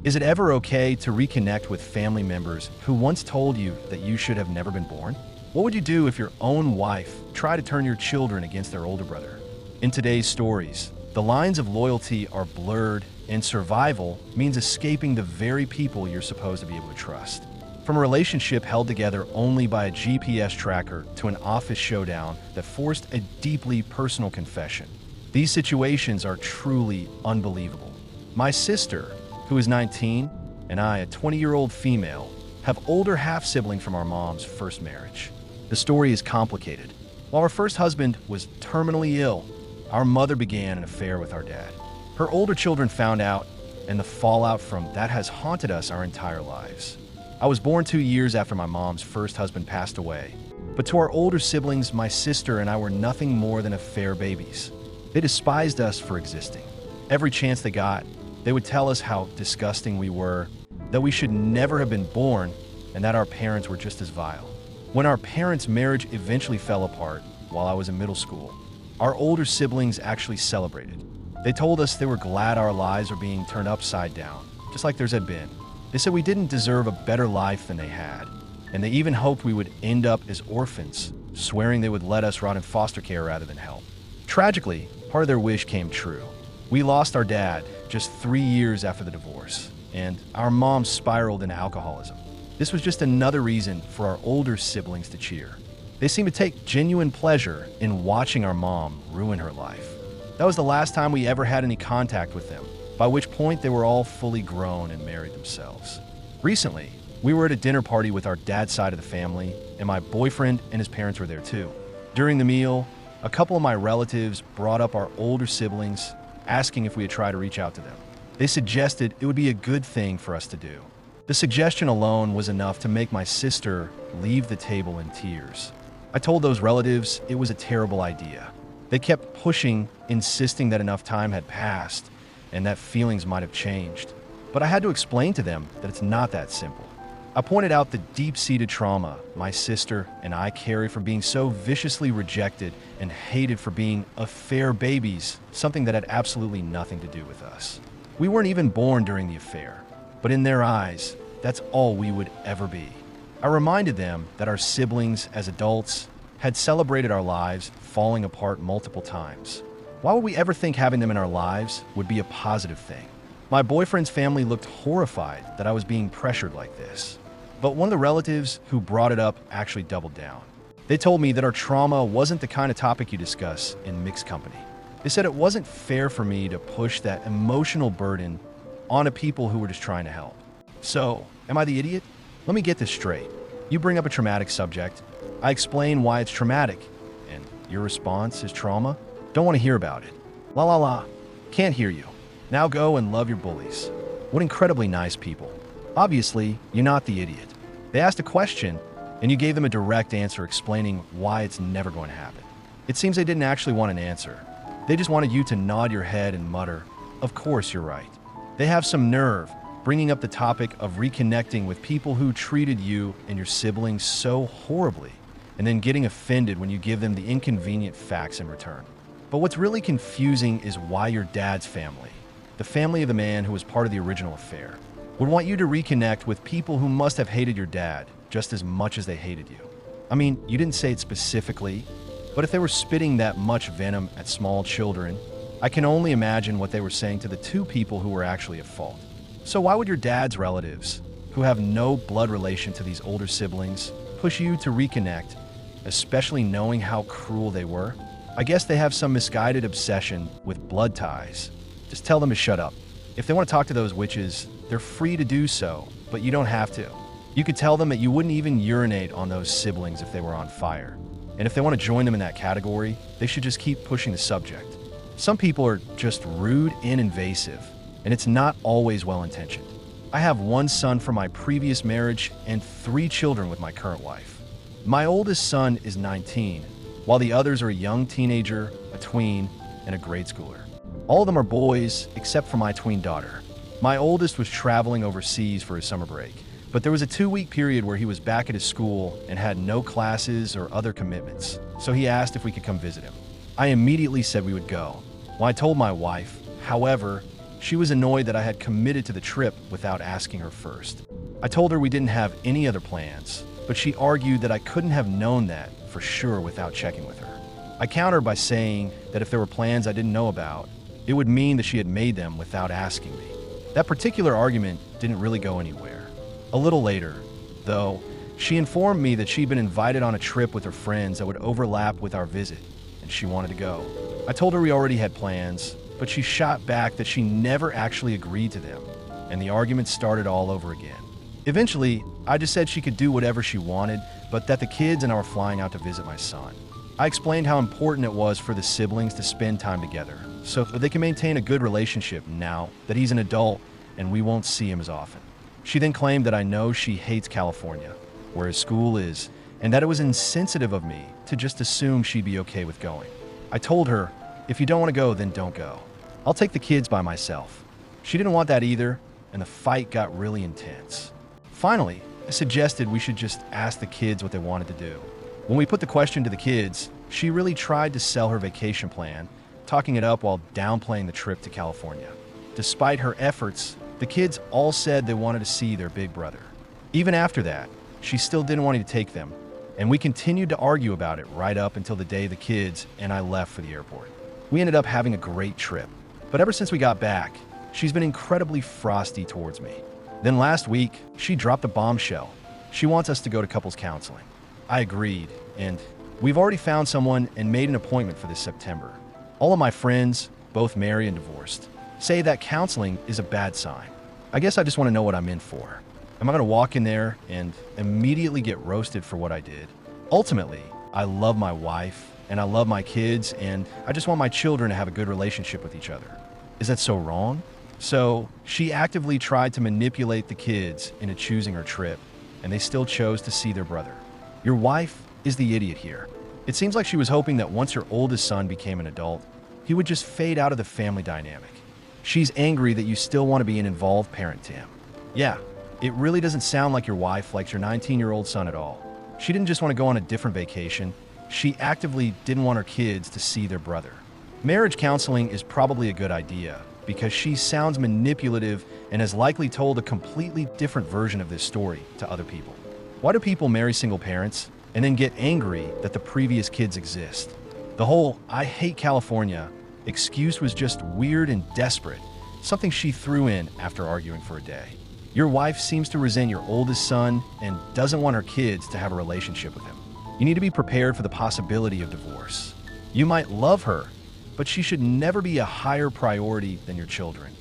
Is it ever okay to reconnect with family members who once told you that you should have never been born? What would you do if your own wife tried to turn your children against their older brother? In today's stories, the lines of loyalty are blurred, and survival means escaping the very people you're supposed to be able to trust. From a relationship held together only by a GPS tracker to an office showdown that forced a deeply personal confession, these situations are truly unbelievable. My sister, who is 19, and I, a 20-year-old female, have older half-siblings from our mom's first marriage. The story is complicated. While our first husband was terminally ill, our mother began an affair with our dad. Her older children found out, and the fallout from that has haunted us our entire lives. I was born 2 years after my mom's first husband passed away, but to our older siblings, my sister and I were nothing more than affair babies. They despised us for existing. Every chance they got, they would tell us how disgusting we were, that we should never have been born, and that our parents were just as vile. When our parents' marriage eventually fell apart while I was in middle school, our older siblings actually celebrated. They told us they were glad our lives were being turned upside down, just like theirs had been. They said we didn't deserve a better life than they had, and they even hoped we would end up as orphans, swearing they would let us rot in foster care rather than help. Tragically, part of their wish came true. We lost our dad just 3 years after the divorce, and our mom spiraled into alcoholism. This was just another reason for our older siblings to cheer. They seemed to take genuine pleasure in watching our mom ruin her life. That was the last time we ever had any contact with them, by which point they were all fully grown and married themselves. Recently, we were at a dinner party with our dad's side of the family, and my boyfriend and his parents were there too. During the meal, a couple of my relatives brought up our older siblings, asking if we had tried to reach out to them. They suggested it would be a good thing for us to do. The suggestion alone was enough to make my sister leave the table in tears. I told those relatives it was a terrible idea. They kept pushing, insisting that enough time had passed and that feelings might have changed. But I had to explain to them that it's not that simple. I pointed out the deep-seated trauma my sister and I carry from being so viciously rejected and hated for being affair babies, something that had absolutely nothing to do with us. We weren't even born during the affair, but in their eyes, that's all we would ever be. I reminded them that our siblings, as adults, had celebrated our lives falling apart multiple times. Why would we ever think having them in our lives would be a positive thing? My boyfriend's family looked horrified that I was being pressured like this. But one of the relatives who brought it up actually doubled down. They told me that our trauma wasn't the kind of topic you discuss in mixed company. They said it wasn't fair for me to push that emotional burden onto people who were just trying to help. So, am I the idiot? Let me get this straight. You bring up a traumatic subject, I explain why it's traumatic, and your response is trauma? Don't want to hear about it. La la la. Can't hear you. Now go and love your bullies. What incredibly nice people. Obviously, you're not the idiot. They asked a question, and you gave them a direct answer explaining why it's never going to happen. It seems they didn't actually want an answer. They just wanted you to nod your head and mutter, "Of course you're right." They have some nerve bringing up the topic of reconnecting with people who treated you and your siblings so horribly, and then getting offended when you give them the inconvenient facts in return. But what's really confusing is why your dad's family, the family of the man who was part of the original affair, would want you to reconnect with people who must have hated your dad just as much as they hated you. I mean, you didn't say it specifically, but if they were spitting that much venom at small children, I can only imagine what they were saying to the two people who were actually at fault. So why would your dad's relatives, who have no blood relation to these older siblings, push you to reconnect, especially knowing how cruel they were? I guess they have some misguided obsession with blood ties. Just tell them to shut up. If they want to talk to those witches, they're free to do so, but you don't have to. You could tell them that you wouldn't even urinate on those siblings if they were on fire. And if they want to join them in that category, they should just keep pushing the subject. Some people are just rude and invasive, and it's not always well-intentioned. I have one son from my previous marriage and 3 children with my current wife. My oldest son is 19, while the others are a young teenager, a tween, and a grade schooler. All of them are boys, except for my tween daughter. My oldest was traveling overseas for his summer break, but there was a 2-week period where he was back at his school and had no classes or other commitments, so he asked if we could come visit him. I immediately said we would go. Well, I told my wife, however, She was annoyed that I had committed to the trip without asking her first. I told her we didn't have any other plans, but she argued that I couldn't have known that for sure without checking with her. I countered by saying that if there were plans I didn't know about, it would mean that she had made them without asking me. That particular argument didn't really go anywhere. A little later, though, she informed me that she'd been invited on a trip with her friends that would overlap with our visit, and she wanted to go. I told her we already had plans, but she shot back that she never actually agreed to them, and the argument started all over again. Eventually, I just said she could do whatever she wanted, but that the kids and I were flying out to visit my son. I explained how important it was for the siblings to spend time together, so they can maintain a good relationship now that he's an adult and we won't see him as often. She then claimed that I know she hates California, where his school is, and that it was insensitive of me to just assume she'd be okay with going. I told her, if you don't want to go, then don't go. I'll take the kids by myself. She didn't want that either, and the fight got really intense. Finally, I suggested we should just ask the kids what they wanted to do. When we put the question to the kids, she really tried to sell her vacation plan, talking it up while downplaying the trip to California. Despite her efforts, the kids all said they wanted to see their big brother. Even after that, she still didn't want me to take them, and we continued to argue about it right up until the day the kids and I left for the airport. We ended up having a great trip, but ever since we got back, she's been incredibly frosty towards me. Then last week, she dropped a bombshell. She wants us to go to couples counseling. I agreed, and we've already found someone and made an appointment for this September. All of my friends, both married and divorced, say that counseling is a bad sign. I guess I just want to know what I'm in for. Am I going to walk in there and immediately get roasted for what I did? Ultimately, I love my wife and I love my kids, and I just want my children to have a good relationship with each other. Is that so wrong? So she actively tried to manipulate the kids into choosing her trip, and they still chose to see their brother. Your wife is the idiot here. It seems like she was hoping that once her oldest son became an adult, he would just fade out of the family dynamic. She's angry that you still want to be an involved parent to him. Yeah, it really doesn't sound like your wife likes your 19-year-old son at all. She didn't just want to go on a different vacation. She actively didn't want her kids to see their brother. Marriage counseling is probably a good idea because she sounds manipulative and has likely told a completely different version of this story to other people. Why do people marry single parents and then get angry that the previous kids exist? The whole "I hate California" excuse was just weird and desperate, something she threw in after arguing for a day. Your wife seems to resent your oldest son and doesn't want her kids to have a relationship with him. You need to be prepared for the possibility of divorce. You might love her, but she should never be a higher priority than your children,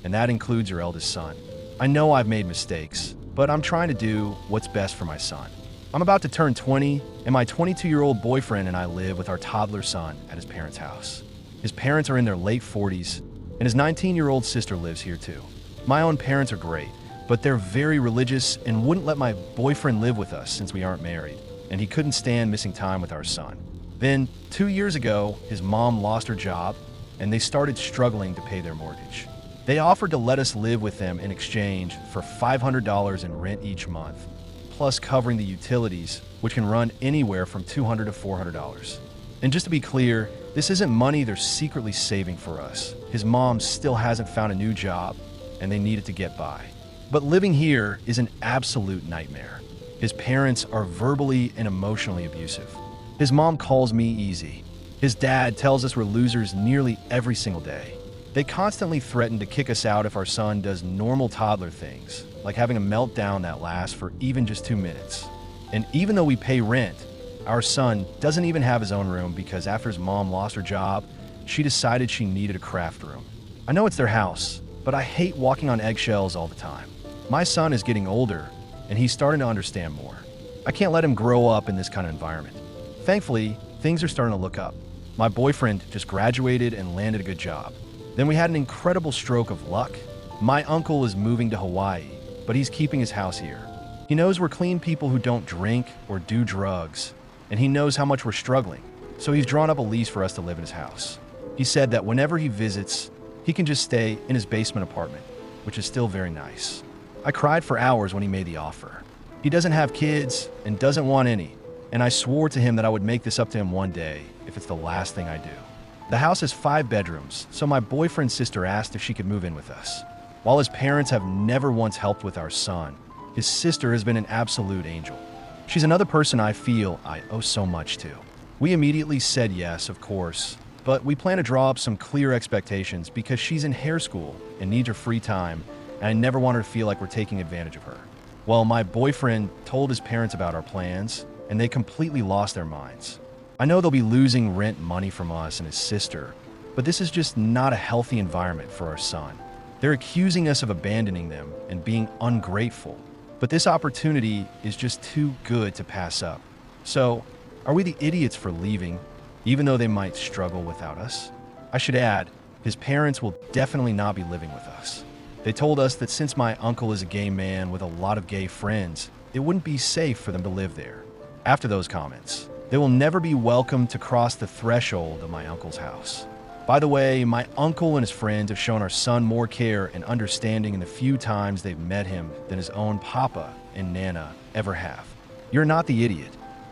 and that includes your eldest son. I know I've made mistakes, but I'm trying to do what's best for my son. I'm about to turn 20, and my 22-year-old boyfriend and I live with our toddler son at his parents' house. His parents are in their late 40s, and his 19-year-old sister lives here too. My own parents are great, but they're very religious and wouldn't let my boyfriend live with us since we aren't married, and he couldn't stand missing time with our son. Then, 2 years ago, his mom lost her job, and they started struggling to pay their mortgage. They offered to let us live with them in exchange for $500 in rent each month, plus covering the utilities, which can run anywhere from $200 to $400. And just to be clear, this isn't money they're secretly saving for us. His mom still hasn't found a new job, and they need it to get by. But living here is an absolute nightmare. His parents are verbally and emotionally abusive. His mom calls me easy. His dad tells us we're losers nearly every single day. They constantly threaten to kick us out if our son does normal toddler things, like having a meltdown that lasts for even just 2 minutes. And even though we pay rent, our son doesn't even have his own room because after his mom lost her job, she decided she needed a craft room. I know it's their house, but I hate walking on eggshells all the time. My son is getting older, and he's starting to understand more. I can't let him grow up in this kind of environment. Thankfully, things are starting to look up. My boyfriend just graduated and landed a good job. Then we had an incredible stroke of luck. My uncle is moving to Hawaii, but he's keeping his house here. He knows we're clean people who don't drink or do drugs, and he knows how much we're struggling, so he's drawn up a lease for us to live in his house. He said that whenever he visits, he can just stay in his basement apartment, which is still very nice. I cried for hours when he made the offer. He doesn't have kids and doesn't want any, and I swore to him that I would make this up to him one day if it's the last thing I do. The house has 5 bedrooms, so my boyfriend's sister asked if she could move in with us. While his parents have never once helped with our son, his sister has been an absolute angel. She's another person I feel I owe so much to. We immediately said yes, of course, but we plan to draw up some clear expectations because she's in hair school and needs her free time, and I never want her to feel like we're taking advantage of her. Well, my boyfriend told his parents about our plans, and they completely lost their minds. I know they'll be losing rent money from us and his sister, but this is just not a healthy environment for our son. They're accusing us of abandoning them and being ungrateful, but this opportunity is just too good to pass up. So, are we the idiots for leaving, even though they might struggle without us? I should add, his parents will definitely not be living with us. They told us that since my uncle is a gay man with a lot of gay friends, it wouldn't be safe for them to live there. After those comments, they will never be welcome to cross the threshold of my uncle's house. By the way, my uncle and his friends have shown our son more care and understanding in the few times they've met him than his own papa and nana ever have. You're not the idiot.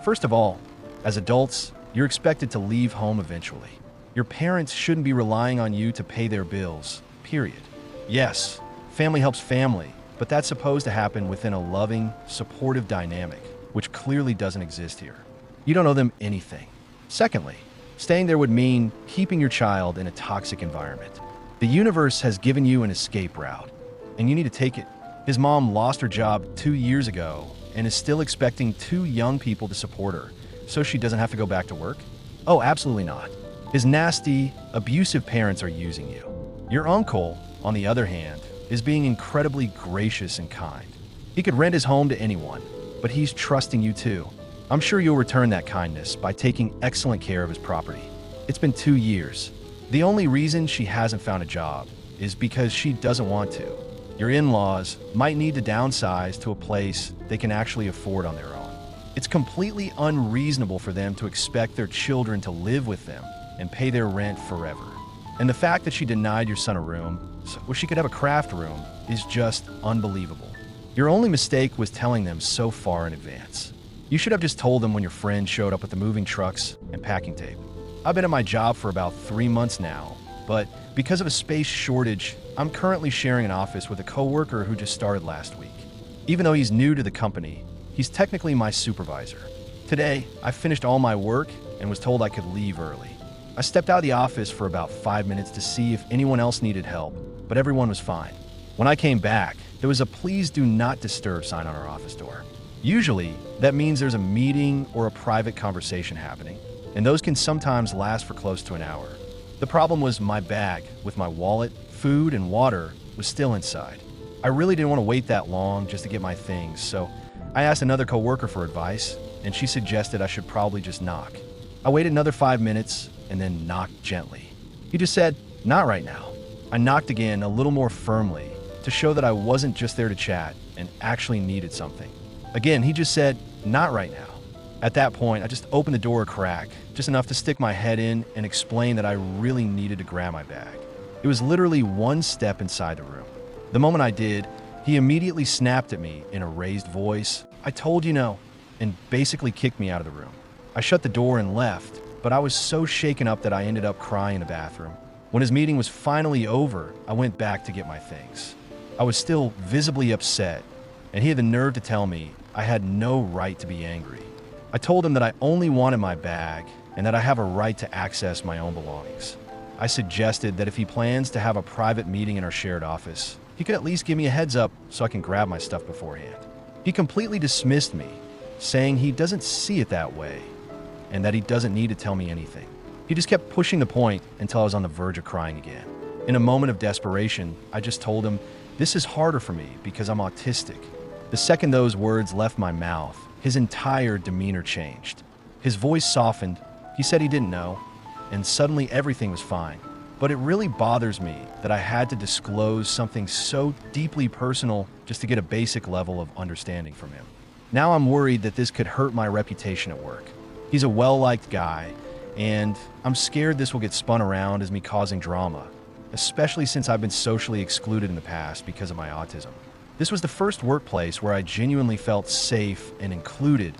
First of all, as adults, you're expected to leave home eventually. Your parents shouldn't be relying on you to pay their bills, period. Yes, family helps family, but that's supposed to happen within a loving, supportive dynamic, which clearly doesn't exist here. You don't owe them anything. Secondly, staying there would mean keeping your child in a toxic environment. The universe has given you an escape route, and you need to take it. His mom lost her job 2 years ago and is still expecting 2 young people to support her, so she doesn't have to go back to work? Oh, absolutely not. His nasty, abusive parents are using you. Your uncle, on the other hand, is being incredibly gracious and kind. He could rent his home to anyone, but he's trusting you too. I'm sure you'll return that kindness by taking excellent care of his property. It's been 2 years. The only reason she hasn't found a job is because she doesn't want to. Your in-laws might need to downsize to a place they can actually afford on their own. It's completely unreasonable for them to expect their children to live with them and pay their rent forever. And the fact that she denied your son a room where she could have a craft room is just unbelievable. Your only mistake was telling them so far in advance. You should have just told them when your friend showed up with the moving trucks and packing tape. I've been at my job for about 3 months now, but because of a space shortage, I'm currently sharing an office with a coworker who just started last week. Even though he's new to the company, he's technically my supervisor. Today, I finished all my work and was told I could leave early. I stepped out of the office for about 5 minutes to see if anyone else needed help, but everyone was fine. When I came back, there was a "Please do not disturb" sign on our office door. Usually, that means there's a meeting or a private conversation happening, and those can sometimes last for close to an hour. The problem was my bag with my wallet, food, and water was still inside. I really didn't want to wait that long just to get my things, so I asked another coworker for advice, and she suggested I should probably just knock. I waited another 5 minutes and then knocked gently. He just said, "Not right now." I knocked again a little more firmly to show that I wasn't just there to chat and actually needed something. Again, he just said, "Not right now." At that point, I just opened the door a crack, just enough to stick my head in and explain that I really needed to grab my bag. It was literally one step inside the room. The moment I did, he immediately snapped at me in a raised voice, "I told you no," and basically kicked me out of the room. I shut the door and left, but I was so shaken up that I ended up crying in the bathroom. When his meeting was finally over, I went back to get my things. I was still visibly upset, and he had the nerve to tell me I had no right to be angry. I told him that I only wanted my bag and that I have a right to access my own belongings. I suggested that if he plans to have a private meeting in our shared office, he could at least give me a heads up so I can grab my stuff beforehand. He completely dismissed me, saying he doesn't see it that way and that he doesn't need to tell me anything. He just kept pushing the point until I was on the verge of crying again. In a moment of desperation, I just told him, "This is harder for me because I'm autistic." The second those words left my mouth, his entire demeanor changed. His voice softened. He said he didn't know, and suddenly everything was fine. But it really bothers me that I had to disclose something so deeply personal just to get a basic level of understanding from him. Now I'm worried that this could hurt my reputation at work. He's a well-liked guy, and I'm scared this will get spun around as me causing drama, especially since I've been socially excluded in the past because of my autism. This was the first workplace where I genuinely felt safe and included,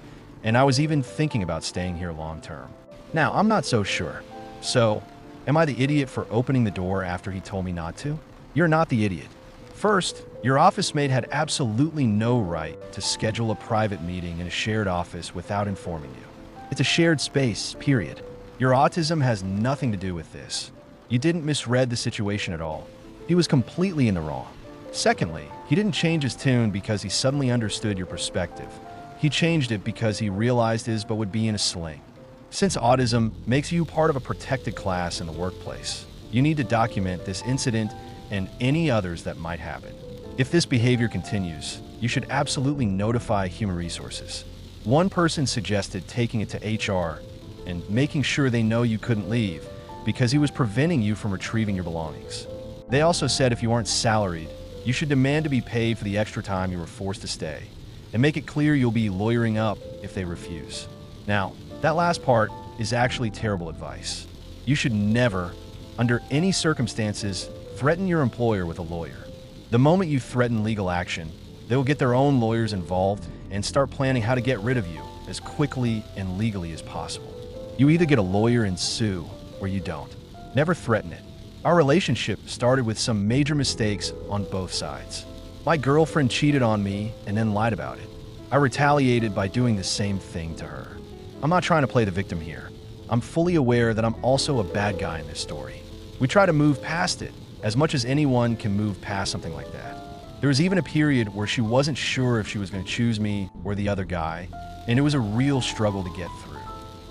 and I was even thinking about staying here long term. Now, I'm not so sure. So, Am I the idiot for opening the door after he told me not to? You're not the idiot. First, your office mate had absolutely no right to schedule a private meeting in a shared office without informing you. It's a shared space, period. Your autism has nothing to do with this. You didn't misread the situation at all. He was completely in the wrong. Secondly, he didn't change his tune because he suddenly understood your perspective. He changed it because he realized his but would be in a sling. Since autism makes you part of a protected class in the workplace, you need to document this incident and any others that might happen. If this behavior continues, you should absolutely notify human resources. One person suggested taking it to HR and making sure they know you couldn't leave because he was preventing you from retrieving your belongings. They also said if you aren't salaried, you should demand to be paid for the extra time you were forced to stay, and make it clear you'll be lawyering up if they refuse. Now, that last part is actually terrible advice. You should never, under any circumstances, threaten your employer with a lawyer. The moment you threaten legal action, they will get their own lawyers involved and start planning how to get rid of you as quickly and legally as possible. You either get a lawyer and sue, or you don't. Never threaten it. Our relationship started with some major mistakes on both sides. My girlfriend cheated on me and then lied about it. I retaliated by doing the same thing to her. I'm not trying to play the victim here. I'm fully aware that I'm also a bad guy in this story. We try to move past it as much as anyone can move past something like that. There was even a period where she wasn't sure if she was going to choose me or the other guy, and it was a real struggle to get through.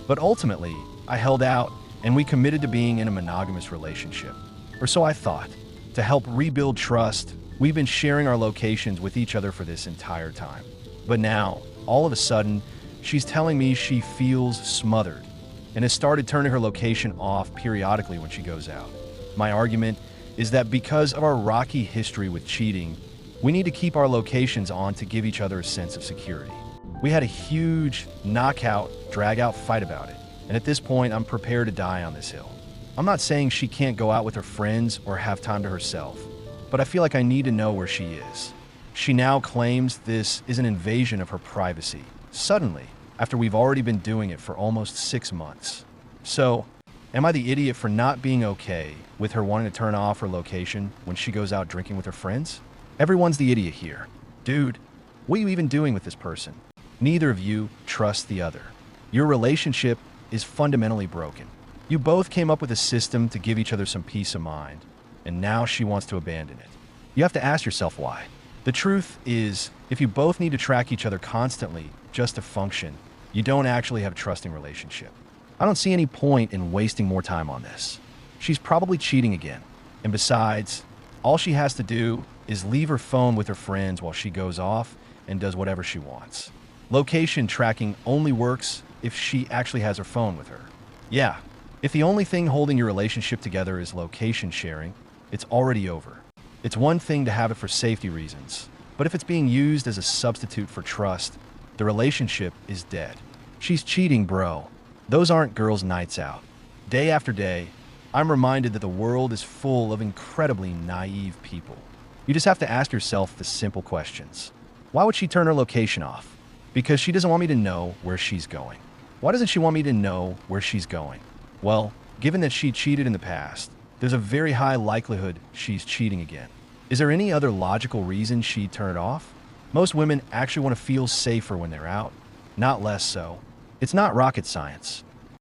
But ultimately, I held out and we committed to being in a monogamous relationship. Or so I thought. To help rebuild trust, we've been sharing our locations with each other for this entire time. But now, all of a sudden, she's telling me she feels smothered and has started turning her location off periodically when she goes out. My argument is that because of our rocky history with cheating, we need to keep our locations on to give each other a sense of security. We had a huge knockout, drag-out fight about it, and at this point, I'm prepared to die on this hill. I'm not saying she can't go out with her friends or have time to herself, but I feel like I need to know where she is. She now claims this is an invasion of her privacy, suddenly, after we've already been doing it for almost 6 months. So, am I the idiot for not being okay with her wanting to turn off her location when she goes out drinking with her friends? Everyone's the idiot here. Dude, what are you even doing with this person? Neither of you trust the other. Your relationship is fundamentally broken. You both came up with a system to give each other some peace of mind, and now she wants to abandon it. You have to ask yourself why. The truth is, if you both need to track each other constantly just to function, you don't actually have a trusting relationship. I don't see any point in wasting more time on this. She's probably cheating again. And besides, all she has to do is leave her phone with her friends while she goes off and does whatever she wants. Location tracking only works if she actually has her phone with her. Yeah, if the only thing holding your relationship together is location sharing, it's already over. It's one thing to have it for safety reasons, but if it's being used as a substitute for trust, the relationship is dead. She's cheating, bro. Those aren't girls' nights out. Day after day, I'm reminded that the world is full of incredibly naive people. You just have to ask yourself the simple questions. Why would she turn her location off? Because she doesn't want me to know where she's going. Why doesn't she want me to know where she's going? Well, given that she cheated in the past, there's a very high likelihood she's cheating again. Is there any other logical reason she'd turn it off? Most women actually want to feel safer when they're out, not less so. It's not rocket science.